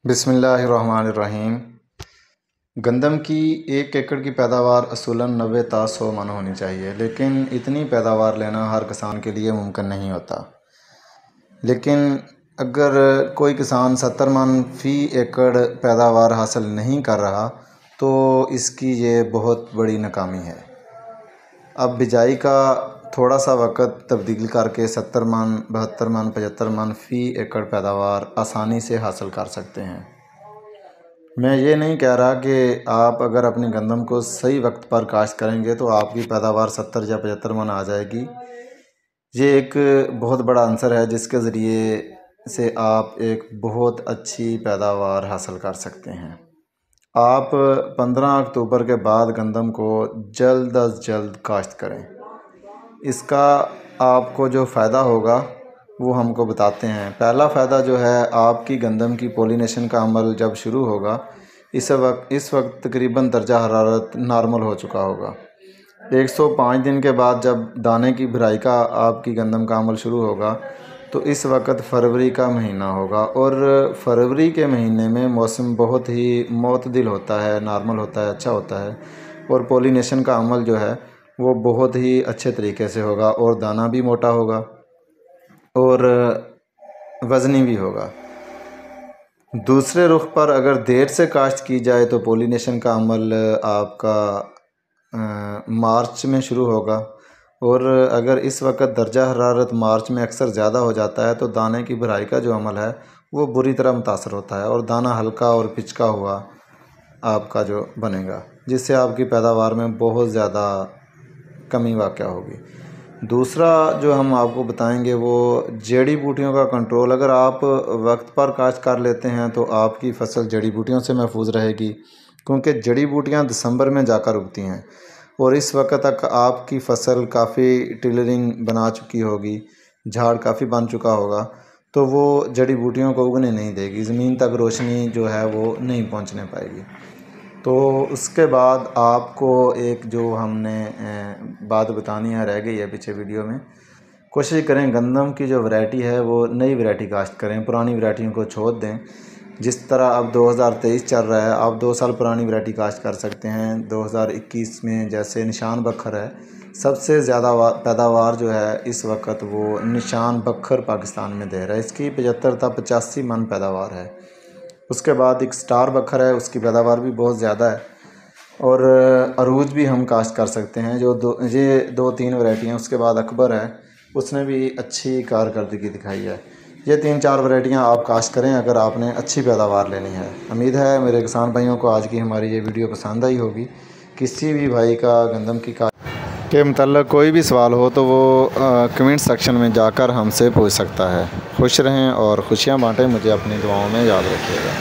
बिस्मिल्लाहिर्रहमानिर्रहीम। गंदम की 1 एकड़ की पैदावार असूलन 90 ता 100 मन होनी चाहिए, लेकिन इतनी पैदावार लेना हर किसान के लिए मुमकिन नहीं होता। लेकिन अगर कोई किसान 70 मन फ़ी एकड़ पैदावार हासिल नहीं कर रहा तो इसकी ये बहुत बड़ी नाकामी है। अब बिजाई का थोड़ा सा वक़्त तब्दील करके 70 मन, 72 मन, 75 मन फ़ी एकड़ पैदावार आसानी से हासिल कर सकते हैं। मैं ये नहीं कह रहा कि आप अगर अपनी गंदम को सही वक्त पर काश्त करेंगे तो आपकी पैदावार 70 या 75 मन आ जाएगी। ये एक बहुत बड़ा अंसर है जिसके ज़रिए से आप एक बहुत अच्छी पैदावार हासिल कर सकते हैं। आप 15 अक्टूबर के बाद गंदम को जल्द अज़ जल्द काश्त करें। इसका आपको जो फ़ायदा होगा वो हमको बताते हैं। पहला फ़ायदा जो है, आपकी गंदम की पोलिनेशन का अमल जब शुरू होगा, इस वक्त तकरीबन दर्जा हरारत नॉर्मल हो चुका होगा। 105 दिन के बाद जब दाने की भराई का आपकी गंदम का अमल शुरू होगा तो इस वक्त फरवरी का महीना होगा, और फरवरी के महीने में मौसम बहुत ही मोतदिल होता है, नॉर्मल होता है, अच्छा होता है, और पोलिनेशन का अमल जो है वो बहुत ही अच्छे तरीके से होगा, और दाना भी मोटा होगा और वज़नी भी होगा। दूसरे रुख पर अगर देर से काश्त की जाए तो पोलिनेशन का अमल आपका मार्च में शुरू होगा, और अगर इस वक्त दर्जा हरारत मार्च में अक्सर ज़्यादा हो जाता है तो दाने की भराई का जो अमल है वो बुरी तरह मुतासर होता है, और दाना हल्का और पिचका हुआ आपका जो बनेगा, जिससे आपकी पैदावार में बहुत ज़्यादा कमी वाक़या होगी। दूसरा जो हम आपको बताएंगे वो जड़ी बूटियों का कंट्रोल। अगर आप वक्त पर काश्त कर लेते हैं तो आपकी फ़सल जड़ी बूटियों से महफूज रहेगी, क्योंकि जड़ी बूटियां दिसंबर में जाकर उगती हैं, और इस वक्त तक आपकी फ़सल काफ़ी टिलरिंग बना चुकी होगी, झाड़ काफ़ी बन चुका होगा, तो वो जड़ी बूटियों को उगने नहीं देगी, ज़मीन तक रोशनी जो है वो नहीं पहुंचने पाएगी। तो उसके बाद आपको एक जो हमने बात बतानी है रह गई है पीछे वीडियो में, कोशिश करें गंदम की जो वैरायटी है वो नई वैरायटी काश्त करें, पुरानी वैरायटियों को छोड़ दें। जिस तरह अब 2023 चल रहा है, आप 2 साल पुरानी वैरायटी काश्त कर सकते हैं। 2021 में जैसे निशान बखर है, सबसे ज़्यादा पैदावार जो है इस वक्त वो निशान बखर पाकिस्तान में दे रहा है, इसकी 75 था 85 मन पैदावार है। उसके बाद एक स्टार बखर है, उसकी पैदावार भी बहुत ज़्यादा है, और अरूज भी हम काश्त कर सकते हैं, जो ये 2-3 वैरायटियाँ। उसके बाद अकबर है, उसने भी अच्छी कारकर्दगी दिखाई है। ये 3-4 वैरायटियाँ आप काश्त करें अगर आपने अच्छी पैदावार लेनी है। उम्मीद है मेरे किसान भाइयों को आज की हमारी ये वीडियो पसंद आई होगी। किसी भी भाई का गंदम की के मतलब कोई भी सवाल हो तो वो कमेंट सेक्शन में जाकर हमसे पूछ सकता है। खुश रहें और खुशियाँ बांटें। मुझे अपनी दुआओं में याद रखिएगा।